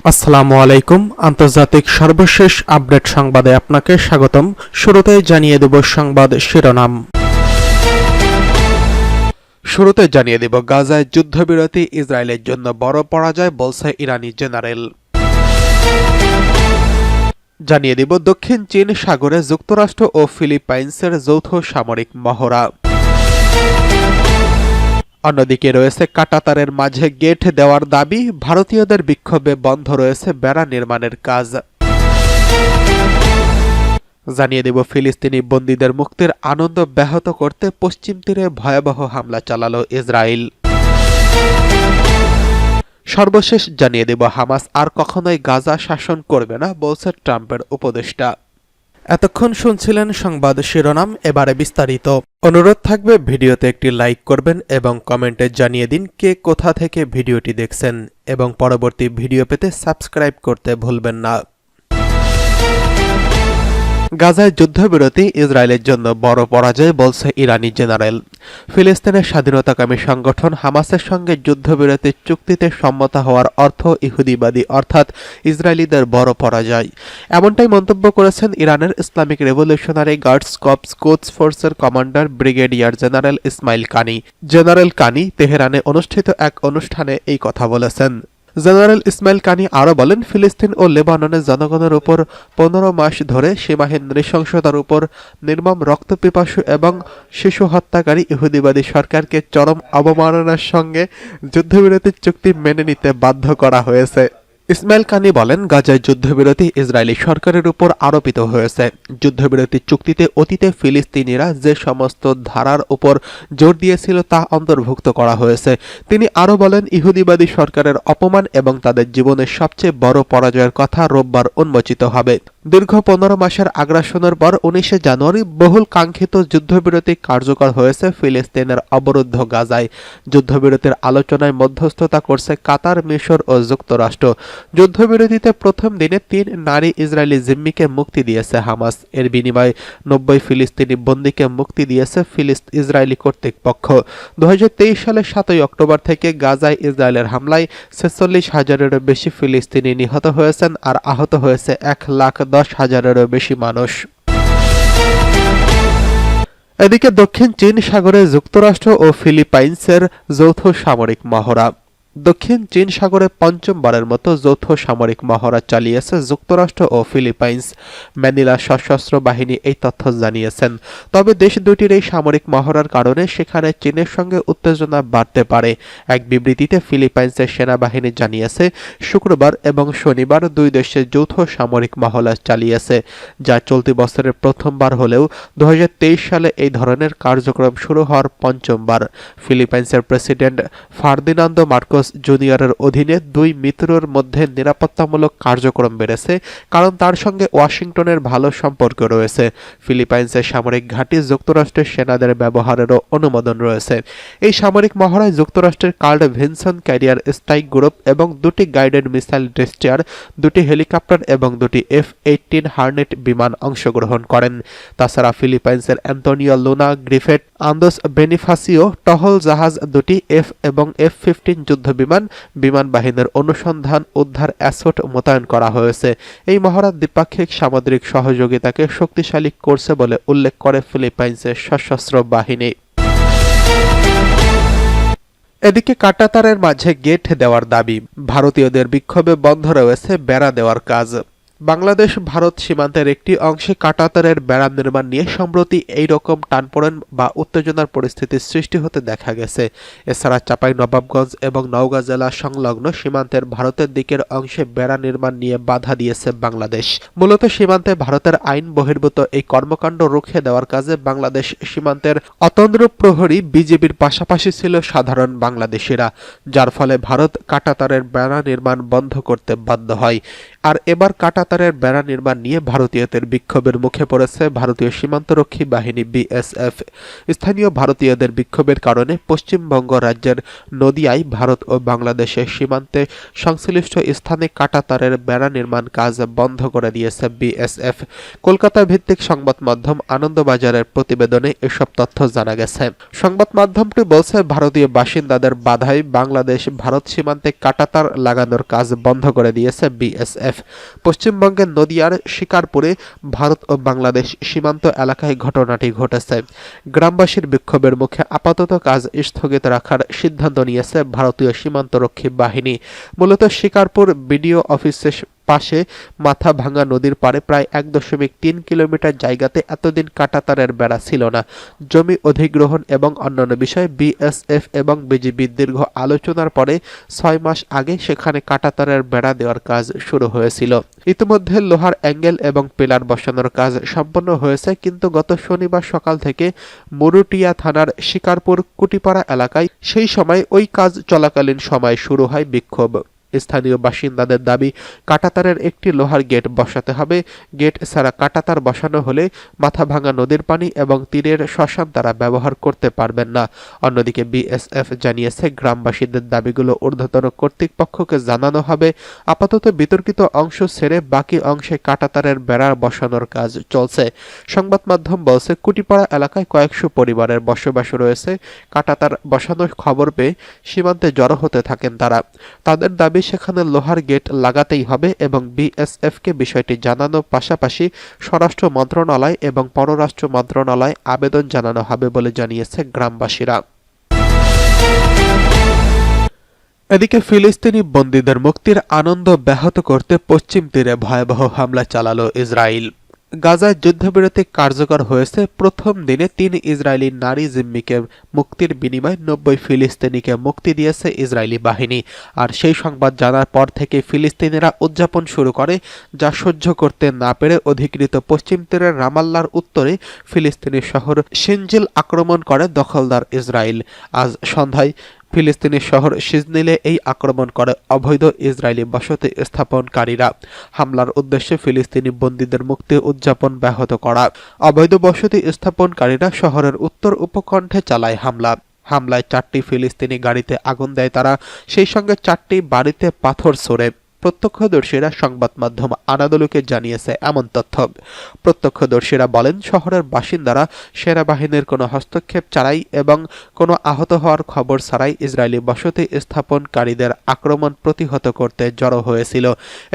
আসসালামু আলাইকুম। আন্তর্জাতিক সর্বশেষ আপডেট সংবাদে আপনাকে স্বাগতম। শুরুতে জানিয়ে দেব সংবাদ শিরোনাম। শুরুতে জানিয়ে দেব গাজায় যুদ্ধবিরতি ইসরায়েলের জন্য বড় পরাজয় বলছে ইরানি জেনারেল। জানিয়ে দেব দক্ষিণ চীন সাগরে যুক্তরাষ্ট্র ও ফিলিপাইন্সের যৌথ সামরিক মহড়া। অন্যদিকে রয়েছে কাঁটাতারের মাঝে গেট দেওয়ার দাবি, ভারতীয়দের বিক্ষোভে বন্ধ রয়েছে বেড়া নির্মাণের কাজ। জানিয়ে দেব ফিলিস্তিনি বন্দীদের মুক্তির আনন্দ ব্যাহত করতে পশ্চিম তীরে ভয়াবহ হামলা চালালো ইসরায়েল। সর্বশেষ জানিয়ে দেব হামাস আর কখনোই গাজা শাসন করবে না বলছে ট্রাম্পের উপদেষ্টা। এতক্ষণ শুনছিলেন সংবাদ শিরোনাম, এবারে বিস্তারিত। অনুরোধ থাকবে ভিডিওতে একটি লাইক করবেন এবং কমেন্টে জানিয়ে দিন কে কোথা থেকে ভিডিওটি দেখছেন এবং পরবর্তী ভিডিও পেতে সাবস্ক্রাইব করতে ভুলবেন না। গাজায় যুদ্ধবিরতি ইসরায়েলের জন্য বড় পরাজয় বলছে ইরানি জেনারেল। ফিলিস্তিনের স্বাধীনতাকামী সংগঠন হামাসের সঙ্গে যুদ্ধবিরতির চুক্তিতে সম্মত হওয়ার অর্থ ইহুদিবাদী অর্থাৎ ইসরায়েলিদের বড় পরাজয়। এমনটাই মন্তব্য করেছেন ইরানের ইসলামিক রেভলিউশনারি গার্ডস কর্পস কোদস ফোর্সের কমান্ডার ব্রিগেডিয়ার জেনারেল ইসমাইল কানি। জেনারেল কানি তেহরানে অনুষ্ঠিত এক অনুষ্ঠানে এই কথা বলেছেন। জেনারেল ইসমাইল কানি আরও বলেন, ফিলিস্তিন ও লেবাননের জনগণের উপর 15 মাস ধরে সীমাহীন নৃশংসতার উপর নির্মম রক্তপিপাসু এবং শিশু হত্যাকারী ইহুদিবাদী সরকারকে চরম অবমাননার সঙ্গে যুদ্ধবিরতির চুক্তি মেনে নিতে বাধ্য করা হয়েছে। ইসমাইল কানি বলেন, গাজায় যুদ্ধবিরতি ইসরায়েলি সরকারের উপর আরোপিত হয়েছে। যুদ্ধবিরতি চুক্তিতে অতীতে ফিলিস্তিনিরা যে সমস্ত ধারার উপর জোর দিয়েছিল তা অন্তর্ভুক্ত করা হয়েছে। তিনি আরও বলেন, ইহুদিবাদী সরকারের অপমান এবং তাদের জীবনের সবচেয়ে বড় পরাজয়ের কথা রোববার উন্মোচিত হবে। দীর্ঘ 15 মাসের আগ্রাসনের পর 19 জানুয়ারি বহুল কাঙ্ক্ষিত যুদ্ধবিরতি কার্যকর হয়েছে ফিলিস্তিনের অবরুদ্ধ গাজায়। যুদ্ধবিরতির আলোচনায় মধ্যস্থতা করছে কাতার, মিশর ও যুক্তরাষ্ট্র। যুদ্ধবিরতিতে প্রথম দিনে 3 নারী ইসরায়েলি জিম্মিকে মুক্তি দিয়েছে হামাস। এর বিনিময়ে 90 ফিলিস্তিনি বন্দীকে মুক্তি দিয়েছে ইসরায়েলি কর্তৃপক্ষ। 2023 সালের 7 অক্টোবর থেকে গাজায় ইসরায়েলের হামলায় 46,000-এরও বেশি ফিলিস্তিনি নিহত হয়েছেন আর আহত হয়েছে 1,10,000-এরও বেশি মানুষ। এদিকে দক্ষিণ চীন সাগরে যুক্তরাষ্ট্র ও ফিলিপাইন্সের যৌথ সামরিক মহড়া। দক্ষিণ চীন সাগরে পঞ্চমবারের মতো যৌথ সামরিক মহড়া চালিয়েছে যুক্তরাষ্ট্র ও ফিলিপাইন্স। ম্যানিলা সশস্ত্র বাহিনী এই তথ্য জানিয়েছেন। তবে দেশ দুটির এই সামরিক মহড়ার কারণে সেখানে চীনের সঙ্গে উত্তেজনা বাড়তে পারে। এক বিবৃতিতে ফিলিপাইন্সের সেনাবাহিনী জানিয়েছে, শুক্রবার এবং শনিবার দুই দেশের যৌথ সামরিক মহড়া চালিয়েছে, যা চলতি বছরের প্রথমবার হলেও 2023 সালে এই ধরনের কার্যক্রম শুরু হওয়ার পঞ্চমবার। ফিলিপাইন্সের প্রেসিডেন্ট ফার্দিনান্দো মার্কোস জুনিয়রের অধীনে দুই মিত্রের মধ্যে নিরাপত্তামূলক কার্যক্রম বেড়েছে, কারণ তার সঙ্গে ওয়াশিংটনের ভালো সম্পর্ক রয়েছে। ফিলিপাইন্সের সামরিক ঘাঁটি যুক্তরাষ্ট্রের সেনাদের ব্যবহারেরও অনুমোদন রয়েছে। এই সামরিক মহড়ায় যুক্তরাষ্ট্রের curl Vinson career strike group এবং 2টি গাইডেড মিসাইল ডেস্ট্রয়ার, 2টি হেলিকপ্টার এবং 2টি F-18 হার্নেট বিমান অংশগ্রহণ করেন। তাছাড়া ফিলিপাইন্সের অ্যান্তোনিও লুনা গ্রিফেট আন্দোস বেনিফাসিও টহল জাহাজ, 2টি F এবং F-15 যুদ্ধ বিমান বাহিনীর অনুসন্ধান উদ্ধার অ্যাসোট মোতায়েন করা হয়েছে। এই মহড়া দ্বিপাক্ষিক সামুদ্রিক সহযোগিতাকে শক্তিশালী করছে বলে উল্লেখ করে ফিলিপাইন্সের সশস্ত্র বাহিনী। এদিকে কাঁটাতারের মাঝে গেট দেওয়ার দাবি, ভারতীয়দের বিক্ষোভে বন্ধ রয়েছে বেড়া দেওয়ার কাজ। বাংলাদেশ ভারত সীমান্তের একটি অংশে কাঁটাতারের বেড়া নির্মাণ নিয়ে সম্প্রতি এই রকম টানপোড়েন বা উত্তেজনার পরিস্থিতির সৃষ্টি হতে দেখা গেছে। এছাড়া চাঁপাইনবাবগঞ্জ এবং নওগাঁ জেলা সংলগ্ন সীমান্তের ভারতের দিকের অংশে বেড়া নির্মাণ নিয়ে বাধা দিয়েছে বাংলাদেশ। মূলত সীমান্তে ভারতের আইন বহির্ভূত এই কর্মকাণ্ড রুখে দেওয়ার কাজে বাংলাদেশ সীমান্তের অতন্দ্র প্রহরী বিজিবির পাশাপাশি ছিল সাধারণ বাংলাদেশিরা, যার ফলে ভারত কাঁটাতারের বেড়া নির্মাণ বন্ধ করতে বাধ্য হয়। আর এবার কাঁটাতারের বেড়া নির্মাণ নিয়ে ভারতীয়দের বিক্ষোভের মুখে পড়েছে ভারতীয় সীমান্তরক্ষী বাহিনী বিএসএফ। স্থানীয় ভারতীয়দের বিক্ষোভের কারণে পশ্চিমবঙ্গ রাজ্যের নদিয়ায় ভারত ও বাংলাদেশের সীমান্তে সংশ্লিষ্ট স্থানে কাঁটাতারের বেড়া নির্মাণ কাজ বন্ধ করে দিয়েছে বিএসএফ। কলকাতা ভিত্তিক সংবাদ মাধ্যম আনন্দবাজারের প্রতিবেদনে এসব তথ্য জানা গেছে। সংবাদ মাধ্যমটি বলছে, ভারতীয় বাসিন্দাদের বাধায় বাংলাদেশ ভারত সীমান্তে কাঁটাতার লাগানোর কাজ বন্ধ করে দিয়েছে বিএসএফ। পশ্চিমবঙ্গের নদিয়ার শিকারপুরে ভারত ও বাংলাদেশ সীমান্ত এলাকায় ঘটনাটি ঘটেছে। গ্রামবাসীর বিক্ষোভের মুখে আপাতত কাজ স্থগিত রাখার সিদ্ধান্ত নিয়েছে ভারতীয় সীমান্তরক্ষী বাহিনী। মূলত শিকারপুর বিডিও অফিসের পাশে মাথাভাঙা নদীর পাড়ে প্রায় ১.৩ কিলোমিটার জায়গাতে এতদিন কাঁটাতারের বেড়া ছিল না। জমি অধিগ্রহণ এবং অন্যান্য বিষয়ে বিএসএফ এবং বিজিবির দীর্ঘ আলোচনার পরে ৬ মাস আগে সেখানে কাঁটাতারের বেড়া দেওয়ার কাজ শুরু হয়েছিল। ইতিমধ্যে লোহার অ্যাঙ্গেল এবং পিলার বসানোর কাজ সম্পন্ন হয়েছে, কিন্তু গত শনিবার সকাল থেকে মুরুটিয়া থানার শিকারপুর কুটিপাড়া এলাকায় সেই সময় ওই কাজ চলাকালীন সময় শুরু হয় বিক্ষোভ। স্থানীয় বাসিন্দাদের দাবি, কাঁটাতারের একটি লোহার গেট বসাতে হবে। গেট ছাড়া কাঁটাতার বসানো হলে মাথাভাঙা নদীর পানি এবং তীরের শ্মশান তারা ব্যবহার করতে পারবেন না। অন্যদিকে বিএসএফ জানিয়েছে, গ্রামবাসীদের দাবিগুলো ঊর্ধ্বতন কর্তৃপক্ষকে জানানো হবে। আপাতত বিতর্কিত অংশ ছেড়ে বাকি অংশে কাঁটাতারের বেড়া বসানোর কাজ চলছে। সংবাদ মাধ্যম বলছে, কুটিপাড়া এলাকায় কয়েকশো পরিবারের বসবাস রয়েছে। কাঁটাতার বসানোর খবর পেয়ে সীমান্তে জড়ো হতে থাকেন তারা। তাদের দাবি, সেখানে লোহার গেট লাগাতেই হবে এবং বিএসএফকে বিষয়টি জানানোর পাশাপাশি স্বরাষ্ট্র মন্ত্রণালয় এবং পররাষ্ট্র মন্ত্রণালয়ে আবেদন জানানো হবে বলে জানিয়েছে গ্রামবাসীরা। এদিকে ফিলিস্তিনি বন্দীদের মুক্তির আনন্দ ব্যাহত করতে পশ্চিম তীরে ভয়াবহ হামলা চালালো ইসরায়েল। গাজায় যুদ্ধবিরতি কার্যকর হয়েছে। প্রথম দিনে ৩ ইসরায়েলি নারী জিম্মিকে মুক্তির বিনিময়ে ৯০ ফিলিস্তিনিকে মুক্তি দিয়েছে ইসরায়েলি বাহিনী। আর সেই সংবাদ জানার পর থেকে ফিলিস্তিনিরা উদযাপন শুরু করে, যা সহ্য করতে না পেরে অধিকৃত পশ্চিম তীরের রামাল্লার উত্তরে ফিলিস্তিনি শহর সিনজিল আক্রমণ করে দখলদার ইসরায়েল। আজ সন্ধ্যায় ফিলিস্তিনি শহর সিজনিলে এই আক্রমণ করে অবৈধ ইসরায়েলি বসতি স্থাপনকারীরা। হামলার উদ্দেশ্যে ফিলিস্তিনি বন্দীদের মুক্তি উদযাপন ব্যাহত করা। অবৈধ বসতি স্থাপনকারীরা শহরের উত্তর উপকণ্ঠে চালায় হামলায় ৪টি ফিলিস্তিনি গাড়িতে আগুন দেয় তারা, সেই সঙ্গে ৪টি বাড়িতে পাথর ছোড়ে। প্রত্যক্ষদর্শীরা সংবাদ মাধ্যম আনাদোলুকে জানিয়েছে এমন তথ্য। প্রত্যক্ষদর্শীরা বলেন, শহরের বাসিন্দারা সেনাবাহিনীর কোনো হস্তক্ষেপ ছাড়াই এবং কোনো আহত হওয়ার খবর ছাড়াই ইসরায়েলি বসতি স্থাপনকারীদের আক্রমণ প্রতিহত করতে জড়ো হয়েছিল।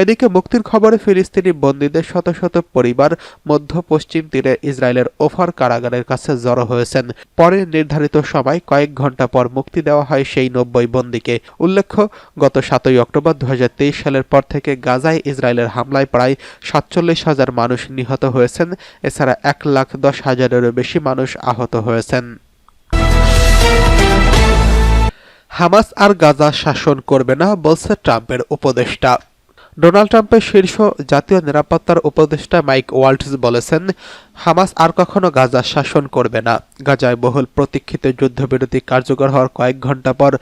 এদিকে মুক্তির খবরে ফিলিস্তিনি বন্দীদের শত শত পরিবার মধ্য পশ্চিম তীরে ইসরায়েলের ওফার কারাগারের কাছে জড়ো হয়েছেন। পরে নির্ধারিত সময় কয়েক ঘণ্টা পর মুক্তি দেওয়া হয় সেই ৯০ বন্দীকে। উল্লেখ্য, গত ৭ই অক্টোবর ২০২৩ সালের পর থেকে গাজায় ইসরায়েলের হামলায় প্রায় ৪৭,০০০ মানুষ নিহত হয়েছেন। এছাড়া ১,১০,০০০-এরও বেশি মানুষ আহত হয়েছেন। হামাস আর গাজা শাসন করবে না বলছে ট্রাম্পের উপদেষ্টা। ডোনাল্ড ট্রাম্পের শীর্ষ জাতীয় নিরাপত্তার উপদেষ্টা মাইক ওয়াল্টজ বলেছেন, হামাস আর কখনো গাজা শাসন করবে না। গাজায় বহুল প্রতীক্ষিত যুদ্ধবিরতি কার্যকর হওয়ার কয়েক ঘণ্টা পর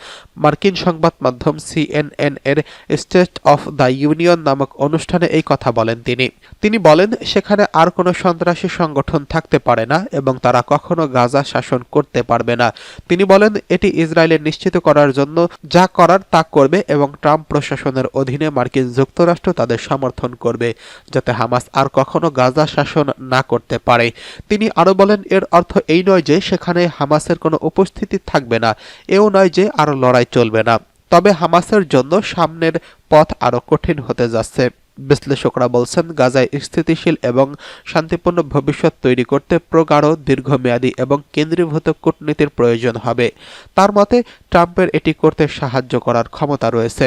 মার্কিন সংবাদ মাধ্যম সিএনএন এর স্টেট অফ দ্য ইউনিয়ন নামক অনুষ্ঠানে এই কথা বলেন তিনি বলেন, সেখানে আর কোনো সন্ত্রাসী সংগঠন থাকতে পারে না এবং তারা কখনো গাজা শাসন করতে পারবে না। তিনি বলেন, এটি ইসরায়েলের নিশ্চিত করার জন্য যা করার তা করবে এবং ট্রাম্প প্রশাসনের অধীনে মার্কিন যুক্তরাষ্ট্র তাদের সমর্থন করবে, যাতে হামাস আর কখনো গাজা শাসন না করতে পারে। তিনি আরো বলেন, এর অর্থ এই নয় যে সেখানে হামাসের কোনো উপস্থিতি থাকবে না, এও নয় যে আরো লড়াই চলবে না। তবে হামাসের জন্য সামনের পথ আরো কঠিন হতে যাচ্ছে। বিশ্লেষকরা বলছেন, গাজায় স্থিতিশীল এবং শান্তিপূর্ণ ভবিষ্যৎ তৈরি করতে প্রগাঢ়, দীর্ঘমেয়াদী এবং কেন্দ্রীভূত কূটনীতির প্রয়োজন হবে। তার মতে, ট্রাম্পের এটি করতে সাহায্য করার ক্ষমতা রয়েছে।